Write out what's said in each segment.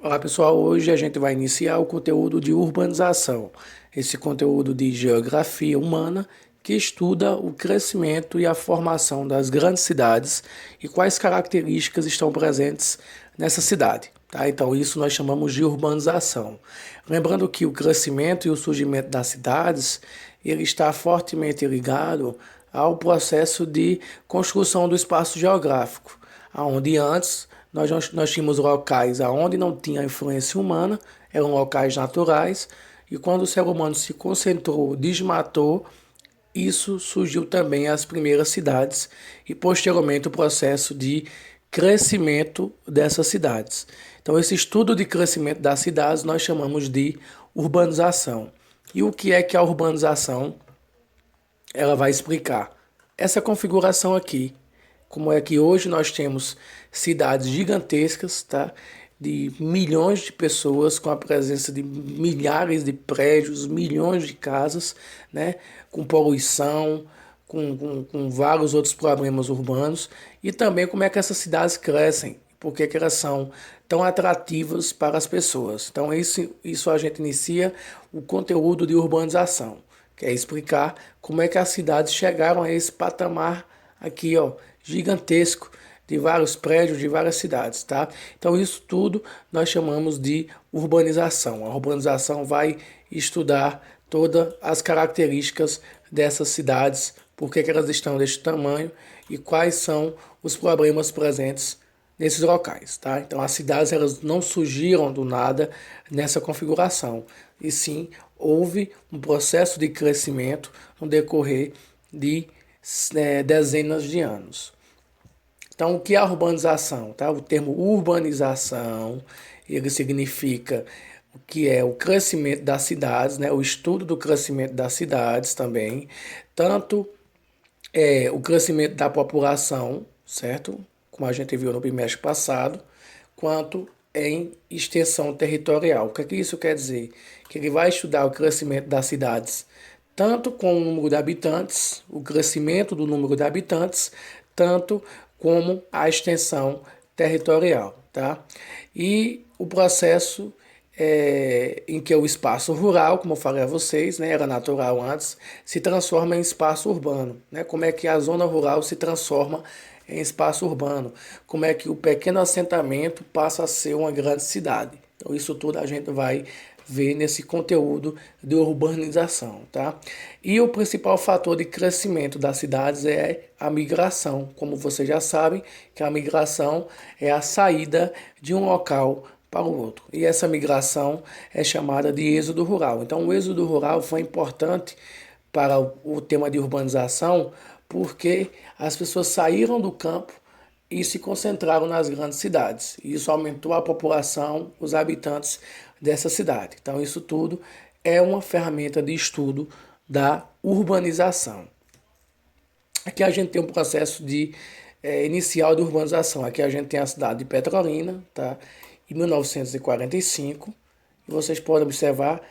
Olá pessoal, hoje a gente vai iniciar o conteúdo de urbanização, esse conteúdo de geografia humana que estuda o crescimento e a formação das grandes cidades e quais características estão presentes nessa cidade. Tá? Então isso nós chamamos de urbanização. Lembrando que o crescimento e o surgimento das cidades ele está fortemente ligado ao processo de construção do espaço geográfico, onde antes nós tínhamos locais onde não tinha influência humana, eram locais naturais, e quando o ser humano se concentrou, desmatou, isso surgiu também as primeiras cidades e posteriormente o processo de crescimento dessas cidades. Então esse estudo de crescimento das cidades nós chamamos de urbanização. E o que é que a urbanização ela vai explicar? Essa configuração aqui, como é que hoje nós temos cidades gigantescas, tá? De milhões de pessoas, com a presença de milhares de prédios, milhões de casas, né? Com poluição, com vários outros problemas urbanos, e também como é que essas cidades crescem, porque que elas são tão atrativas para as pessoas. Então isso a gente inicia o conteúdo de urbanização, que é explicar como é que as cidades chegaram a esse patamar aqui, ó, gigantesco, de vários prédios, de várias cidades, tá? Então isso tudo nós chamamos de urbanização. A urbanização vai estudar todas as características dessas cidades, por que elas estão deste tamanho e quais são os problemas presentes nesses locais, tá? Então as cidades elas não surgiram do nada nessa configuração, e sim houve um processo de crescimento no decorrer de dezenas de anos. Então, o que é a urbanização? Tá? O termo urbanização, ele significa o que é o crescimento das cidades, né? O estudo do crescimento das cidades também, tanto o crescimento da população, certo? Como a gente viu no bimestre passado, quanto em extensão territorial. O que é que isso quer dizer? Que ele vai estudar o crescimento das cidades, tanto com o número de habitantes, o crescimento do número de habitantes, tanto como a extensão territorial, tá? E o processo em que o espaço rural, como eu falei a vocês, né, era natural antes, se transforma em espaço urbano, né? Como é que a zona rural se transforma em espaço urbano? Como é que o pequeno assentamento passa a ser uma grande cidade? Então isso tudo a gente vai ver nesse conteúdo de urbanização, tá? E o principal fator de crescimento das cidades é a migração. Como vocês já sabem, que a migração é a saída de um local para o outro. E essa migração é chamada de êxodo rural. Então, o êxodo rural foi importante para o tema de urbanização, porque as pessoas saíram do campo e se concentraram nas grandes cidades. Isso aumentou a população, os habitantes dessa cidade. Então, isso tudo é uma ferramenta de estudo da urbanização. Aqui a gente tem um processo de inicial de urbanização. Aqui a gente tem a cidade de Petrolina, tá? Em 1945. E vocês podem observar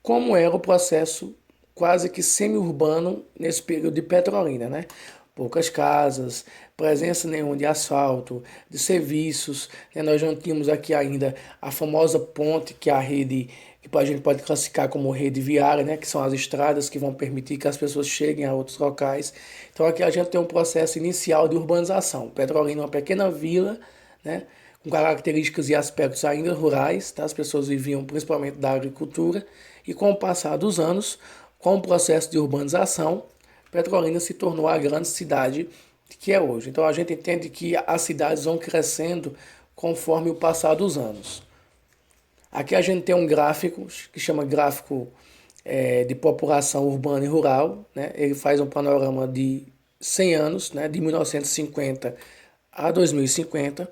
como era o processo quase que semi-urbano nesse período de Petrolina, né? Poucas casas, presença nenhuma de asfalto, de serviços, né? Nós não tínhamos aqui ainda a famosa ponte, que é a rede que a gente pode classificar como rede viária, né? Que são as estradas que vão permitir que as pessoas cheguem a outros locais. Então aqui a gente tem um processo inicial de urbanização. Petrolina é uma pequena vila, né? Com características e aspectos ainda rurais, tá? As pessoas viviam principalmente da agricultura, e com o passar dos anos, com o processo de urbanização, Petrolina se tornou a grande cidade que é hoje. Então a gente entende que as cidades vão crescendo conforme o passar dos anos. Aqui a gente tem um gráfico que chama gráfico de população urbana e rural, né? Ele faz um panorama de 100 anos, né? De 1950 a 2050.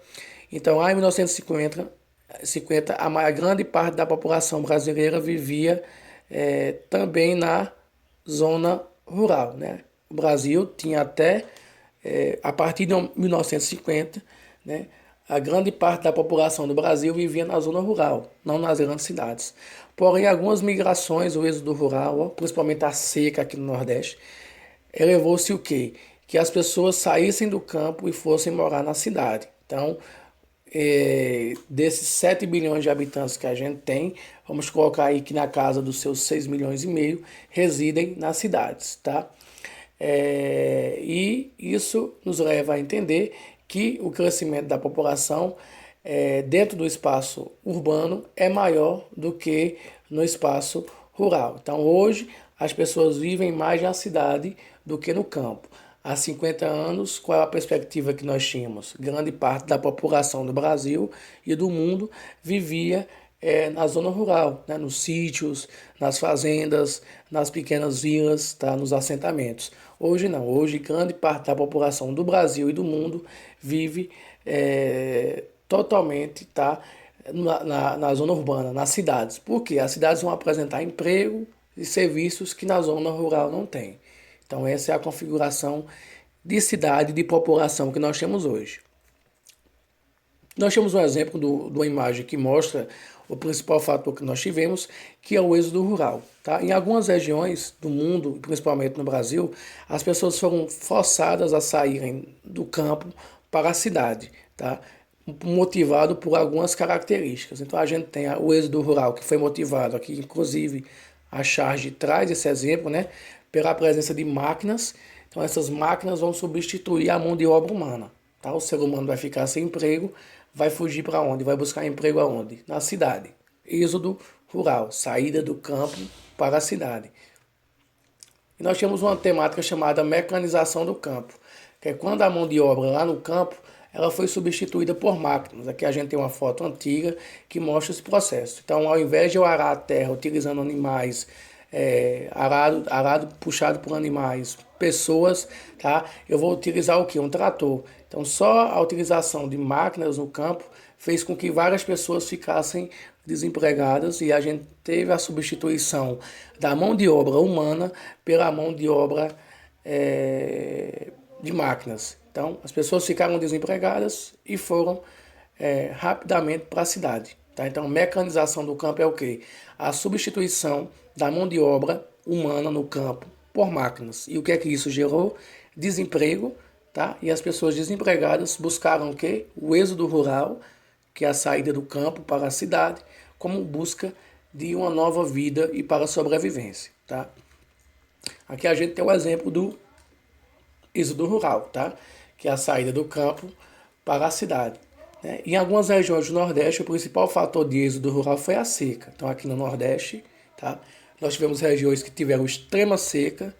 Então, lá em 1950, a grande parte da população brasileira vivia também na zona rural, né? O Brasil tinha até, a partir de 1950, né? A grande parte da população do Brasil vivia na zona rural, não nas grandes cidades. Porém, algumas migrações, o êxodo rural, principalmente a seca aqui no Nordeste, elevou-se o quê? Que as pessoas saíssem do campo e fossem morar na cidade. Então, desses 7 bilhões de habitantes que a gente tem, vamos colocar aí que na casa dos seus 6 milhões e meio residem nas cidades, tá? E isso nos leva a entender que o crescimento da população dentro do espaço urbano é maior do que no espaço rural. Então, hoje, as pessoas vivem mais na cidade do que no campo. Há 50 anos, qual é a perspectiva que nós tínhamos? Grande parte da população do Brasil e do mundo vivia na zona rural, né? Nos sítios, nas fazendas, nas pequenas vilas, tá? Nos assentamentos. Hoje não, hoje grande parte da população do Brasil e do mundo vive totalmente, tá? Na zona urbana, nas cidades. Por quê? As cidades vão apresentar emprego e serviços que na zona rural não tem. Então essa é a configuração de cidade, de população que nós temos hoje. Nós temos um exemplo de uma imagem que mostra o principal fator que nós tivemos, que é o êxodo rural. Tá? Em algumas regiões do mundo, principalmente no Brasil, as pessoas foram forçadas a saírem do campo para a cidade, tá? Motivado por algumas características. Então a gente tem o êxodo rural, que foi motivado aqui, inclusive a charge traz esse exemplo, né? Pela presença de máquinas. Então essas máquinas vão substituir a mão de obra humana. Tá? O ser humano vai ficar sem emprego, vai fugir para onde? Vai buscar emprego aonde? Na cidade. Êxodo rural, saída do campo para a cidade. E nós temos uma temática chamada mecanização do campo, que é quando a mão de obra lá no campo ela foi substituída por máquinas. Aqui a gente tem uma foto antiga que mostra esse processo. Então, ao invés de eu arar a terra utilizando animais, arado puxado por animais, pessoas, tá? Eu vou utilizar o que? Um trator. Então, só a utilização de máquinas no campo fez com que várias pessoas ficassem desempregadas e a gente teve a substituição da mão de obra humana pela mão de obra de máquinas. Então, as pessoas ficaram desempregadas e foram rapidamente para a cidade. Tá? Então, mecanização do campo é o quê? A substituição da mão de obra humana no campo por máquinas. E o que é que isso gerou? Desemprego, tá? E as pessoas desempregadas buscaram o quê? O êxodo rural, que é a saída do campo para a cidade, como busca de uma nova vida e para a sobrevivência, tá? Aqui a gente tem o exemplo do êxodo rural, tá? Que é a saída do campo para a cidade. Né? Em algumas regiões do Nordeste, o principal fator de êxodo rural foi a seca. Então, aqui no Nordeste, tá? Nós tivemos regiões que tiveram extrema seca,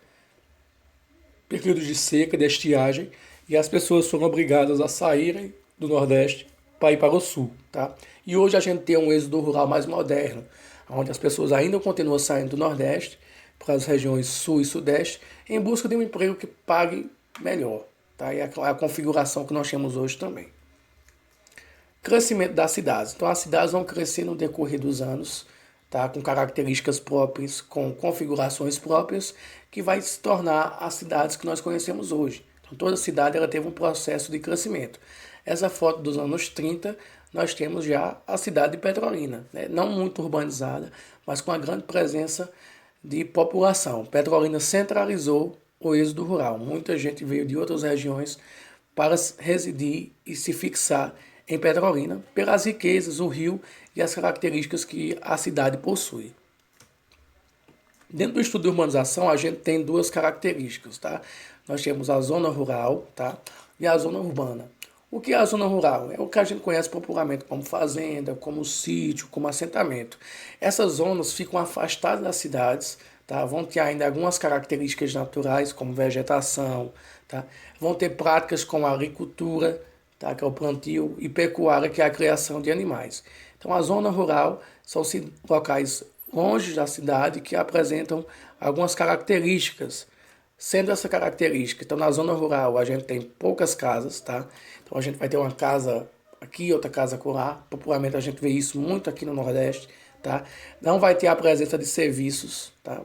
períodos de seca, de estiagem, e as pessoas foram obrigadas a saírem do Nordeste para ir para o Sul. Tá? E hoje a gente tem um êxodo rural mais moderno, onde as pessoas ainda continuam saindo do Nordeste para as regiões Sul e Sudeste em busca de um emprego que pague melhor. Tá? E é a configuração que nós temos hoje também. Crescimento das cidades. Então, as cidades vão crescer no decorrer dos anos, tá? Com características próprias, com configurações próprias, que vai se tornar as cidades que nós conhecemos hoje. Então, toda cidade ela teve um processo de crescimento. Essa foto dos anos 30, nós temos já a cidade de Petrolina, né? Não muito urbanizada, mas com uma grande presença de população. Petrolina centralizou o êxodo rural. Muita gente veio de outras regiões para residir e se fixar em Petrolina, pelas riquezas, o rio e as características que a cidade possui. Dentro do estudo de urbanização, a gente tem duas características, tá? Nós temos a zona rural, tá? E a zona urbana. O que é a zona rural? É o que a gente conhece popularmente como fazenda, como sítio, como assentamento. Essas zonas ficam afastadas das cidades, tá? Vão ter ainda algumas características naturais, como vegetação, tá? Vão ter práticas como a agricultura, tá? Que é o plantio, e pecuária, que é a criação de animais. Então, a zona rural são locais longe da cidade que apresentam algumas características. Sendo essa característica, então na zona rural a gente tem poucas casas, tá? Então a gente vai ter uma casa aqui, outra casa acolá. Popularmente a gente vê isso muito aqui no Nordeste, tá? Não vai ter a presença de serviços, tá?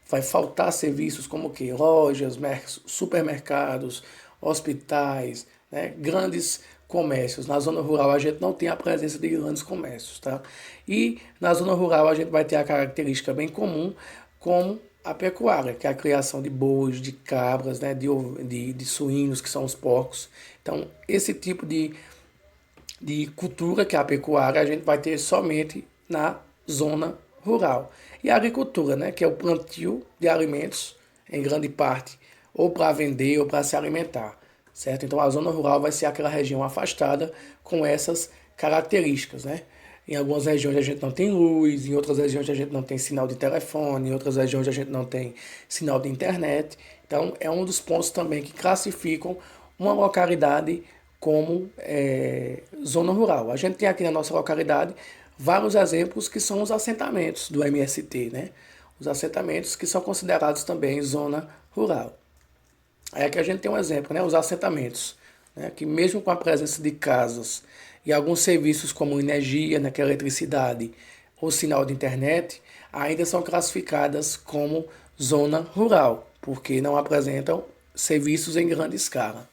Vai faltar serviços como que lojas, supermercados, hospitais, né? Grandes comércios. Na zona rural a gente não tem a presença de grandes comércios, tá? E na zona rural a gente vai ter a característica bem comum, como a pecuária, que é a criação de bois, de cabras, né, de suínos, que são os porcos. Então, esse tipo de de cultura, que é a pecuária, a gente vai ter somente na zona rural. E a agricultura, né, que é o plantio de alimentos, em grande parte, ou para vender ou para se alimentar, certo? Então a zona rural vai ser aquela região afastada com essas características, né? Em algumas regiões a gente não tem luz, em outras regiões a gente não tem sinal de telefone, em outras regiões a gente não tem sinal de internet. Então é um dos pontos também que classificam uma localidade como zona rural. A gente tem aqui na nossa localidade vários exemplos que são os assentamentos do MST, né? Os assentamentos que são considerados também zona rural. Aí aqui a gente tem um exemplo, né? Os assentamentos, né? Que mesmo com a presença de casas e alguns serviços como energia, né? Que é eletricidade ou sinal de internet, ainda são classificadas como zona rural, porque não apresentam serviços em grande escala.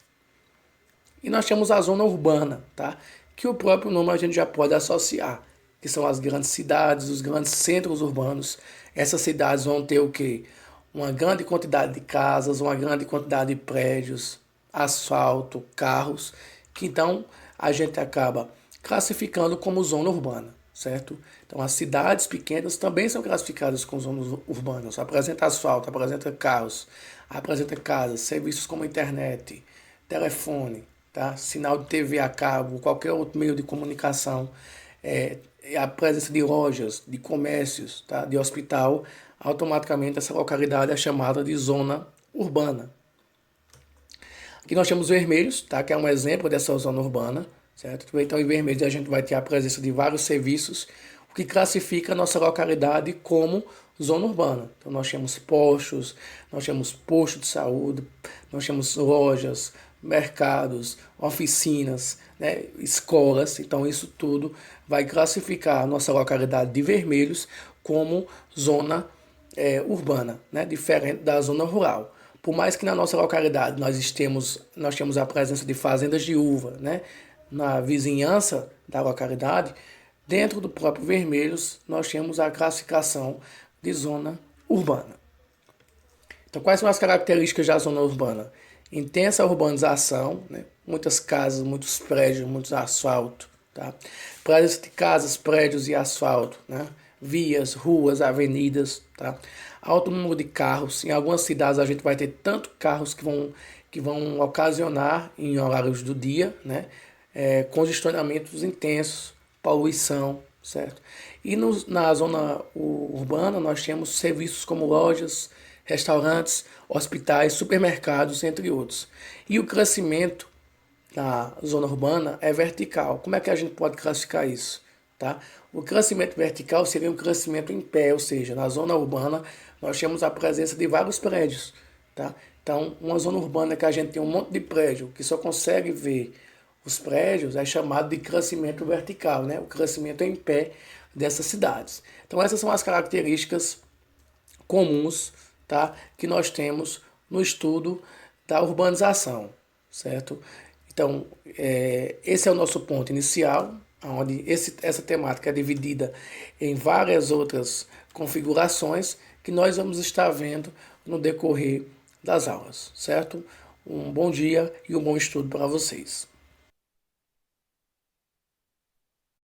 E nós temos a zona urbana, tá? Que o próprio nome a gente já pode associar, que são as grandes cidades, os grandes centros urbanos. Essas cidades vão ter o quê? Uma grande quantidade de casas, uma grande quantidade de prédios, asfalto, carros, que então a gente acaba classificando como zona urbana, certo? Então as cidades pequenas também são classificadas como zonas urbanas. Apresenta asfalto, apresenta carros, apresenta casas, serviços como internet, telefone, tá? Sinal de TV a cabo, qualquer outro meio de comunicação, a presença de lojas, de comércios, tá? De hospital, automaticamente essa localidade é chamada de zona urbana. Aqui nós temos vermelhos, tá? Que é um exemplo dessa zona urbana, certo? Então em vermelhos a gente vai ter a presença de vários serviços, o que classifica a nossa localidade como zona urbana. Então nós temos postos, nós temos posto de saúde, nós temos lojas, mercados, oficinas, né, escolas. Então isso tudo vai classificar a nossa localidade de vermelhos como zona urbana, né, diferente da zona rural. Por mais que na nossa localidade nós temos a presença de fazendas de uva, né, na vizinhança da localidade, dentro do próprio Vermelhos nós temos a classificação de zona urbana. Então, quais são as características da zona urbana? Intensa urbanização, né? Muitas casas, muitos prédios, muitos asfalto, tá? Presença de casas, prédios e asfalto, né? Vias, ruas, avenidas, tá? Alto número de carros. Em algumas cidades a gente vai ter tanto carros que vão ocasionar em horários do dia, né? Congestionamentos intensos, poluição, certo? E na zona urbana nós temos serviços como lojas, restaurantes, hospitais, supermercados, entre outros. E o crescimento na zona urbana é vertical. Como é que a gente pode classificar isso? Tá? O crescimento vertical seria um crescimento em pé, ou seja, na zona urbana nós temos a presença de vários prédios. Tá? Então, uma zona urbana que a gente tem um monte de prédio, que só consegue ver os prédios, é chamado de crescimento vertical, né? O crescimento em pé dessas cidades. Então, essas são as características comuns, tá, que nós temos no estudo da urbanização, certo? Então, esse é o nosso ponto inicial, onde essa temática é dividida em várias outras configurações que nós vamos estar vendo no decorrer das aulas, certo? Um bom dia e um bom estudo para vocês.